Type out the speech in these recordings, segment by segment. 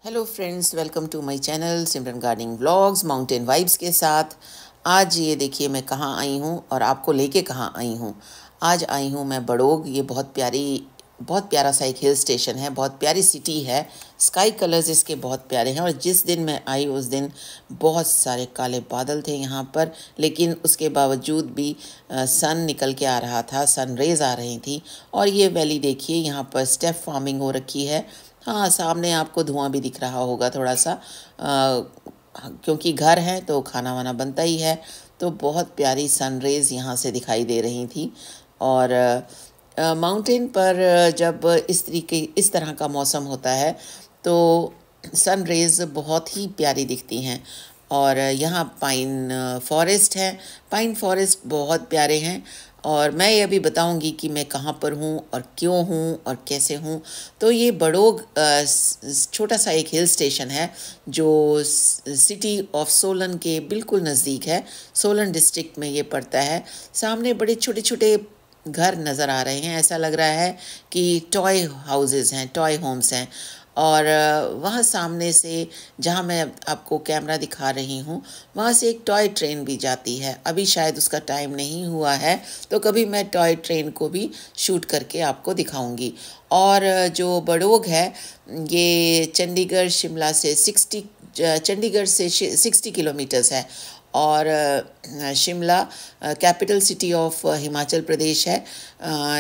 Hello friends, welcome to my channel Simran gardening vlogs mountain vibes के साथ। आज ये देखिए मैं कहाँ आई हूँ और आपको लेके कहाँ आई हूँ। आज आई हूँ मैं बड़ोग। ये बहुत प्यारा सा एक हिल स्टेशन है, बहुत प्यारी सिटी है। स्काई कलर्स इसके बहुत प्यारे हैं और जिस दिन मैं आई उस दिन बहुत सारे काले बादल थे यहाँ पर, लेकिन उसके बावजूद भी सन निकल के आ रहा था, सन रेज आ रही थी। और ये वैली देखिए, यहाँ पर स्टेप फार्मिंग हो रखी है। हाँ, सामने आपको धुआं भी दिख रहा होगा थोड़ा सा, क्योंकि घर है तो खाना वाना बनता ही है। तो बहुत प्यारी सनरेज यहाँ से दिखाई दे रही थी। और माउंटेन पर जब इस तरह का मौसम होता है तो सनरेज बहुत ही प्यारी दिखती हैं। और यहाँ पाइन फॉरेस्ट है। पाइन फॉरेस्ट बहुत प्यारे हैं। और मैं ये अभी बताऊंगी कि मैं कहाँ पर हूँ और क्यों हूँ और कैसे हूँ। तो ये बड़ोग छोटा सा एक हिल स्टेशन है जो सिटी ऑफ सोलन के बिल्कुल नज़दीक है। सोलन डिस्ट्रिक्ट में ये पड़ता है। सामने बड़े छोटे छोटे घर नज़र आ रहे हैं। ऐसा लग रहा है कि टॉय हाउसेस हैं, टॉय होम्स हैं। और वहाँ सामने से, जहाँ मैं आपको कैमरा दिखा रही हूँ, वहाँ से एक टॉय ट्रेन भी जाती है। अभी शायद उसका टाइम नहीं हुआ है, तो कभी मैं टॉय ट्रेन को भी शूट करके आपको दिखाऊंगी। और जो बड़ोग है, ये चंडीगढ़ से 60 किलोमीटर्स है। और Shimla capital city of Himachal Pradesh है।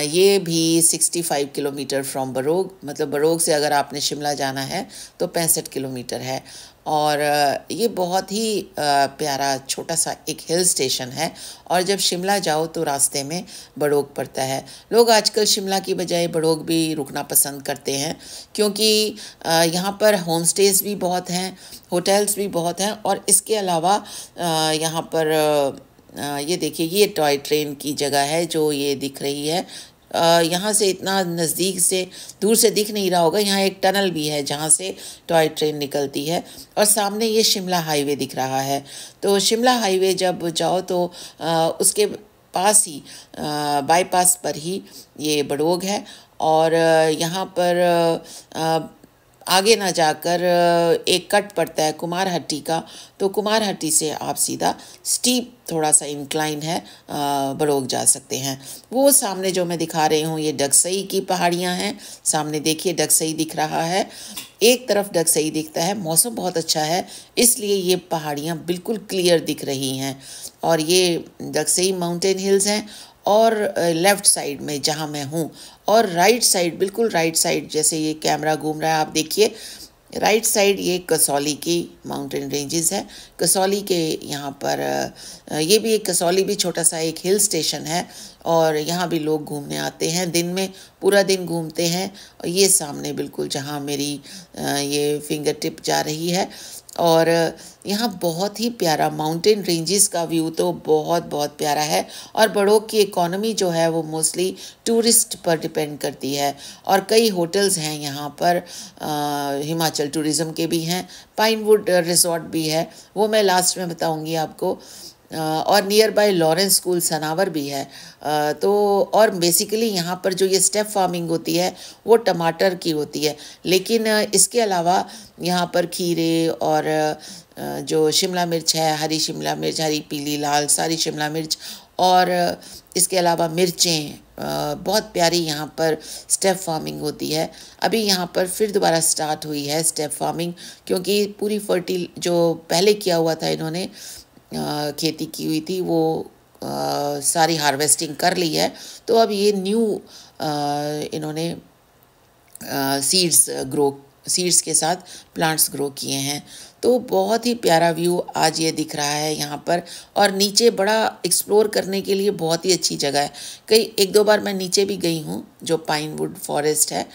ये भी 65 किलोमीटर फ्रॉम बड़ोग, मतलब बड़ोग से अगर आपने शिमला जाना है तो 65 किलोमीटर है। और ये बहुत ही प्यारा छोटा सा एक हिल स्टेशन है। और जब शिमला जाओ तो रास्ते में बड़ोग पड़ता है। लोग आजकल शिमला की बजाय बड़ोग भी रुकना पसंद करते हैं, क्योंकि यहाँ पर होम स्टेज भी बहुत हैं, होटल्स भी बहुत हैं। और इसके अलावा यहाँ पर ये देखिए, ये टॉय ट्रेन की जगह है जो ये दिख रही है। यहाँ से इतना नज़दीक से, दूर से दिख नहीं रहा होगा, यहाँ एक टनल भी है जहाँ से टॉय ट्रेन निकलती है। और सामने ये शिमला हाईवे दिख रहा है। तो शिमला हाईवे जब जाओ तो उसके पास ही, बाईपास पर ही ये बड़ोग है। और यहाँ पर आगे ना जाकर एक कट पड़ता है कुमारहट्टी का। तो कुमारहट्टी से आप सीधा स्टीप, थोड़ा सा इंक्लाइन है, बड़ोग जा सकते हैं। वो सामने जो मैं दिखा रही हूँ, ये डगसई की पहाड़ियाँ हैं। सामने देखिए डगसई दिख रहा है, एक तरफ डगसई दिखता है। मौसम बहुत अच्छा है, इसलिए ये पहाड़ियाँ बिल्कुल क्लियर दिख रही हैं। और ये डगसई माउंटेन हिल्स हैं। और लेफ़्ट साइड में जहाँ मैं हूँ, और राइट साइड, बिल्कुल राइट साइड, जैसे ये कैमरा घूम रहा है, आप देखिए राइट साइड, ये कसौली की माउंटेन रेंजेस है। कसौली के यहाँ पर ये भी एक, कसौली भी छोटा सा एक हिल स्टेशन है। और यहाँ भी लोग घूमने आते हैं, दिन में पूरा दिन घूमते हैं। और ये सामने बिल्कुल जहाँ मेरी ये फिंगर टिप जा रही है। और यहाँ बहुत ही प्यारा माउंटेन रेंजेस का व्यू तो बहुत बहुत प्यारा है। और बड़ोग की इकोनॉमी जो है वो मोस्टली टूरिस्ट पर डिपेंड करती है। और कई होटल्स हैं यहाँ पर, हिमाचल टूरिज़्म के भी हैं, पाइनवुड रिजॉर्ट भी है, वो मैं लास्ट में बताऊँगी आपको। और near by Lawrence school Sanawar भी है। तो और बेसिकली यहाँ पर जो ये स्टेप फार्मिंग होती है वो टमाटर की होती है। लेकिन इसके अलावा यहाँ पर खीरे और जो शिमला मिर्च है, हरी शिमला मिर्च, हरी पीली लाल सारी शिमला मिर्च, और इसके अलावा मिर्चें, बहुत प्यारी यहाँ पर स्टेप फार्मिंग होती है। अभी यहाँ पर फिर दोबारा स्टार्ट हुई है स्टेप फार्मिंग, क्योंकि पूरी फर्टिल जो पहले किया हुआ था, इन्होंने खेती की हुई थी, वो सारी हार्वेस्टिंग कर ली है। तो अब ये न्यू इन्होंने सीड्स के साथ प्लांट्स ग्रो किए हैं। तो बहुत ही प्यारा व्यू आज ये दिख रहा है यहाँ पर। और नीचे बड़ा एक्सप्लोर करने के लिए बहुत ही अच्छी जगह है। एक दो बार मैं नीचे भी गई हूँ, जो पाइनवुड फॉरेस्ट है।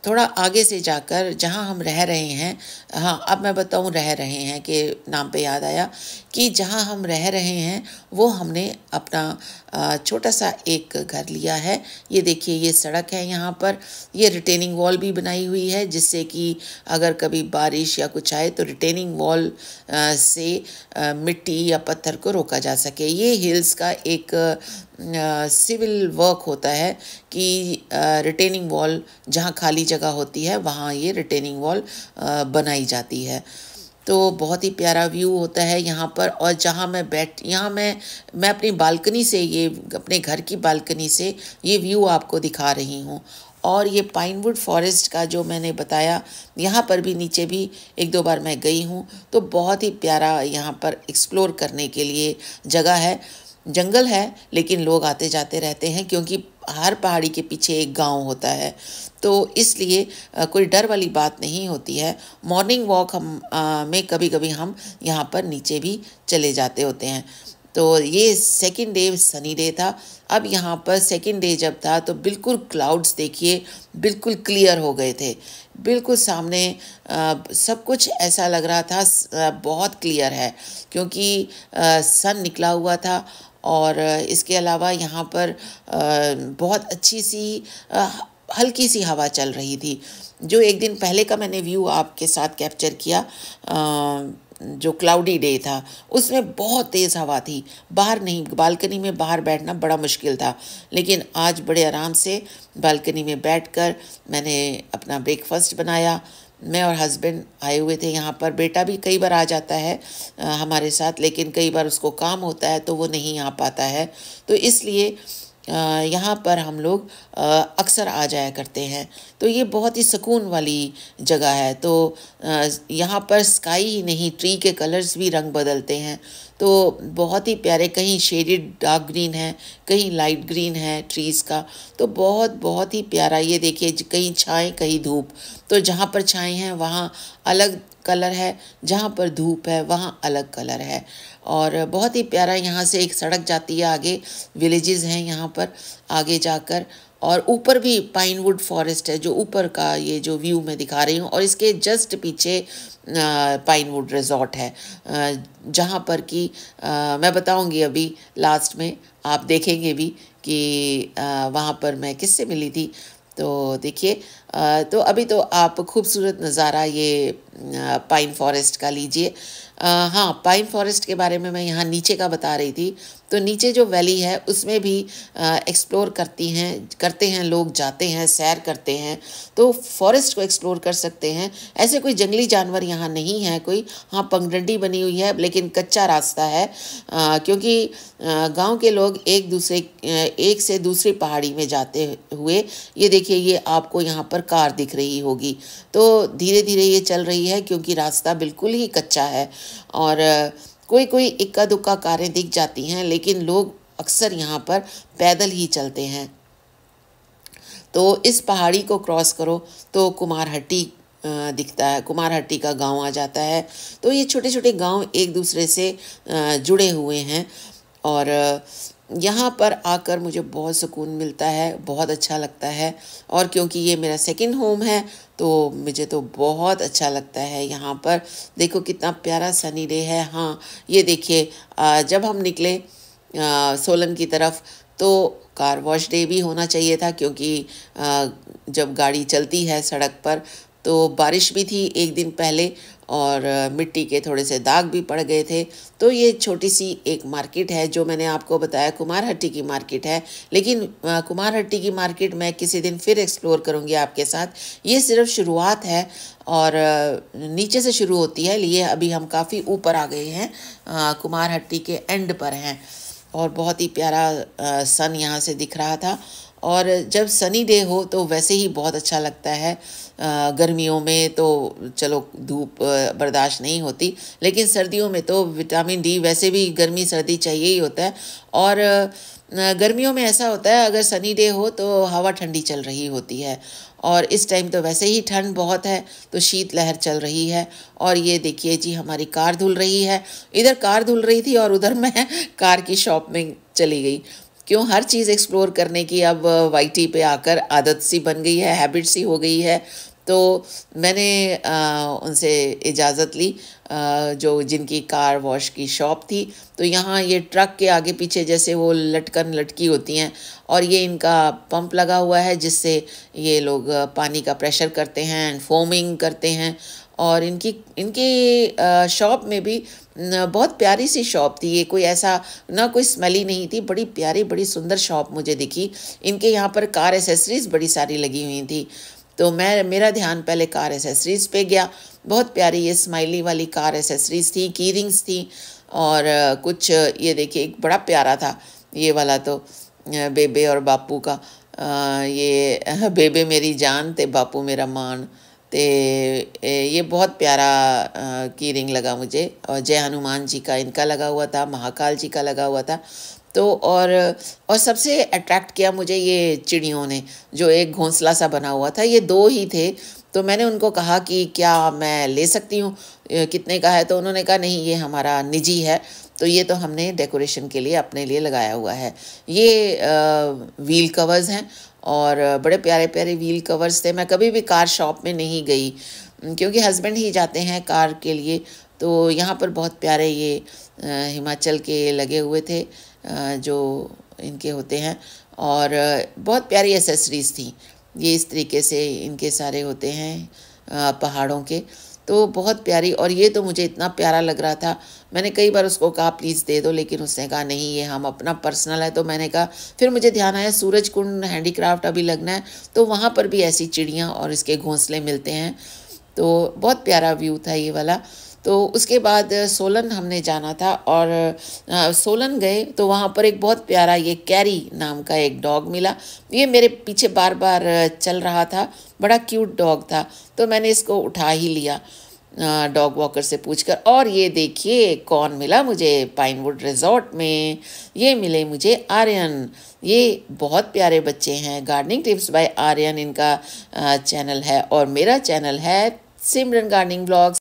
थोड़ा आगे से जाकर जहाँ हम रह रहे हैं, हाँ अब मैं बताऊँ रह रहे हैं के नाम पे याद आया कि जहाँ हम रह रहे हैं वो हमने अपना छोटा सा एक घर लिया है। ये देखिए, ये सड़क है यहाँ पर। ये रिटेनिंग वॉल भी बनाई हुई है, जिससे कि अगर कभी बारिश या कुछ आए तो रिटेनिंग वॉल से मिट्टी या पत्थर को रोका जा सके। ये हिल्स का एक सिविल वर्क होता है कि रिटेनिंग वॉल जहाँ खाली जगह होती है वहाँ ये रिटेनिंग वॉल बनाई जाती है। तो बहुत ही प्यारा व्यू होता है यहाँ पर। और जहाँ मैं अपनी बालकनी से, ये अपने घर की बालकनी से ये व्यू आपको दिखा रही हूँ। और ये पाइनवुड फॉरेस्ट का जो मैंने बताया, यहाँ पर भी नीचे भी एक दो बार मैं गई हूँ, तो बहुत ही प्यारा यहाँ पर एक्सप्लोर करने के लिए जगह है। जंगल है लेकिन लोग आते जाते रहते हैं, क्योंकि हर पहाड़ी के पीछे एक गांव होता है, तो इसलिए कोई डर वाली बात नहीं होती है। मॉर्निंग वॉक में कभी कभी हम यहाँ पर नीचे भी चले जाते होते हैं। तो ये सेकंड डे सनी डे था। अब यहाँ पर सेकंड डे जब था तो बिल्कुल क्लाउड्स देखिए बिल्कुल क्लियर हो गए थे, बिल्कुल सामने सब कुछ ऐसा लग रहा था बहुत क्लियर है, क्योंकि सन निकला हुआ था। और इसके अलावा यहाँ पर बहुत अच्छी सी हल्की सी हवा चल रही थी। जो एक दिन पहले का मैंने व्यू आपके साथ कैप्चर किया, जो क्लाउडी डे था, उसमें बहुत तेज़ हवा थी, बाहर नहीं, बालकनी में बाहर बैठना बड़ा मुश्किल था। लेकिन आज बड़े आराम से बालकनी में बैठकर मैंने अपना ब्रेकफास्ट बनाया। मैं और हस्बैंड आए हुए थे यहाँ पर। बेटा भी कई बार आ जाता है हमारे साथ, लेकिन कई बार उसको काम होता है तो वो नहीं आ पाता है, तो इसलिए यहाँ पर हम लोग अक्सर आ जाया करते हैं। तो ये बहुत ही सुकून वाली जगह है। तो यहाँ पर स्काई ही नहीं, ट्री के कलर्स भी रंग बदलते हैं, तो बहुत ही प्यारे, कहीं शेडेड डार्क ग्रीन है, कहीं लाइट ग्रीन है ट्रीज़ का, तो बहुत बहुत ही प्यारा। ये देखिए कहीं छाएँ कहीं धूप, तो जहाँ पर छाएँ हैं वहाँ अलग कलर है, जहाँ पर धूप है वहाँ अलग कलर है। और बहुत ही प्यारा। यहाँ से एक सड़क जाती है आगे, विलेजेस हैं यहाँ पर आगे जाकर, और ऊपर भी पाइनवुड फॉरेस्ट है, जो ऊपर का ये जो व्यू मैं दिखा रही हूँ। और इसके जस्ट पीछे पाइनवुड रिजॉर्ट है, जहाँ पर कि मैं बताऊँगी अभी लास्ट में, आप देखेंगे भी कि वहाँ पर मैं किससे मिली थी। तो देखिए, तो अभी तो आप खूबसूरत नज़ारा ये पाइन फॉरेस्ट का लीजिए। हाँ, पाइन फॉरेस्ट के बारे में मैं यहाँ नीचे का बता रही थी। तो नीचे जो वैली है उसमें भी एक्सप्लोर करते हैं लोग, जाते हैं, सैर करते हैं, तो फॉरेस्ट को एक्सप्लोर कर सकते हैं। ऐसे कोई जंगली जानवर यहाँ नहीं है कोई। हाँ, पगडंडी बनी हुई है लेकिन कच्चा रास्ता है, क्योंकि गांव के लोग एक से दूसरी पहाड़ी में जाते हुए, ये देखिए ये आपको यहाँ पर कार दिख रही होगी, तो धीरे धीरे ये चल रही है क्योंकि रास्ता बिल्कुल ही कच्चा है। और कोई कोई इक्का दुक्का कारें दिख जाती हैं, लेकिन लोग अक्सर यहाँ पर पैदल ही चलते हैं। तो इस पहाड़ी को क्रॉस करो तो कुमारहट्टी दिखता है, कुमारहट्टी का गांव आ जाता है। तो ये छोटे छोटे गांव एक दूसरे से जुड़े हुए हैं। और यहाँ पर आकर मुझे बहुत सुकून मिलता है, बहुत अच्छा लगता है। और क्योंकि ये मेरा सेकंड होम है तो मुझे तो बहुत अच्छा लगता है यहाँ पर। देखो कितना प्यारा सनी डे है। हाँ, ये देखिए जब हम निकले सोलन की तरफ तो कार वॉश डे भी होना चाहिए था, क्योंकि जब गाड़ी चलती है सड़क पर तो बारिश भी थी एक दिन पहले और मिट्टी के थोड़े से दाग भी पड़ गए थे। तो ये छोटी सी एक मार्केट है जो मैंने आपको बताया कुमारहट्टी की मार्केट है, लेकिन कुमारहट्टी की मार्केट मैं किसी दिन फिर एक्सप्लोर करूँगी आपके साथ। ये सिर्फ शुरुआत है और नीचे से शुरू होती है, लिए अभी हम काफ़ी ऊपर आ गए हैं, कुमारहट्टी के एंड पर हैं। और बहुत ही प्यारा सन यहाँ से दिख रहा था। और जब सनी डे हो तो वैसे ही बहुत अच्छा लगता है। गर्मियों में तो चलो धूप बर्दाश्त नहीं होती, लेकिन सर्दियों में तो विटामिन डी, वैसे भी गर्मी सर्दी चाहिए ही होता है। और गर्मियों में ऐसा होता है अगर सनी डे हो तो हवा ठंडी चल रही होती है, और इस टाइम तो वैसे ही ठंड बहुत है, तो शीत लहर चल रही है। और ये देखिए जी हमारी कार धुल रही है, इधर कार धुल रही थी और उधर मैं कार की शॉप में चली गई। क्यों, हर चीज़ एक्सप्लोर करने की अब वाईटी पे आकर आदत सी बन गई है, हैबिट सी हो गई है। तो मैंने उनसे इजाज़त ली, जो जिनकी कार वॉश की शॉप थी। तो यहाँ ये ट्रक के आगे पीछे जैसे वो लटकन लटकी होती हैं, और ये इनका पंप लगा हुआ है जिससे ये लोग पानी का प्रेशर करते हैं, फोमिंग करते हैं। और इनकी शॉप में भी बहुत प्यारी सी शॉप थी। ये कोई ऐसा ना कोई स्मेली नहीं थी, बड़ी प्यारी बड़ी सुंदर शॉप मुझे दिखी। इनके यहाँ पर कार एसेसरीज बड़ी सारी लगी हुई थी। तो मेरा ध्यान पहले कार एसेसरीज़ पे गया। बहुत प्यारी ये स्माइली वाली कार एसेसरीज़ थी, की रिंग्स थी, और कुछ ये देखिए एक बड़ा प्यारा था ये वाला, तो बेबे और बापू का। ये बेबे मेरी जान ते बापू मेरा मान, ते ये बहुत प्यारा की रिंग लगा मुझे। और जय हनुमान जी का इनका लगा हुआ था, महाकाल जी का लगा हुआ था। तो और सबसे अट्रैक्ट किया मुझे ये चिड़ियों ने, जो एक घोंसला सा बना हुआ था। ये दो ही थे, तो मैंने उनको कहा कि क्या मैं ले सकती हूँ, कितने का है? तो उन्होंने कहा नहीं, ये हमारा निजी है, तो ये तो हमने डेकोरेशन के लिए अपने लिए लगाया हुआ है। ये व्हील कवर्स हैं, और बड़े प्यारे प्यारे व्हील कवर्स थे। मैं कभी भी कार शॉप में नहीं गई, क्योंकि हस्बैंड ही जाते हैं कार के लिए। तो यहाँ पर बहुत प्यारे ये हिमाचल के लगे हुए थे, जो इनके होते हैं, और बहुत प्यारी एसेसरीज़ थी। ये इस तरीके से इनके सारे होते हैं पहाड़ों के, तो बहुत प्यारी। और ये तो मुझे इतना प्यारा लग रहा था, मैंने कई बार उसको कहा प्लीज़ दे दो, लेकिन उसने कहा नहीं, ये हम अपना पर्सनल है। तो मैंने कहा, फिर मुझे ध्यान आया सूरज कुंड हैंडीक्राफ्ट अभी लगना है, तो वहाँ पर भी ऐसी चिड़ियाँ और इसके घोंसले मिलते हैं। तो बहुत प्यारा व्यू था ये वाला। तो उसके बाद सोलन हमने जाना था, और सोलन गए तो वहाँ पर एक बहुत प्यारा ये कैरी नाम का एक डॉग मिला। ये मेरे पीछे बार बार चल रहा था, बड़ा क्यूट डॉग था, तो मैंने इसको उठा ही लिया डॉग वॉकर से पूछकर। और ये देखिए कौन मिला मुझे पाइनवुड रिजॉर्ट में, ये मिले मुझे आर्यन। ये बहुत प्यारे बच्चे हैं। गार्डनिंग टिप्स बाय आर्यन इनका चैनल है, और मेरा चैनल है सिमरन गार्डनिंग ब्लॉग्स।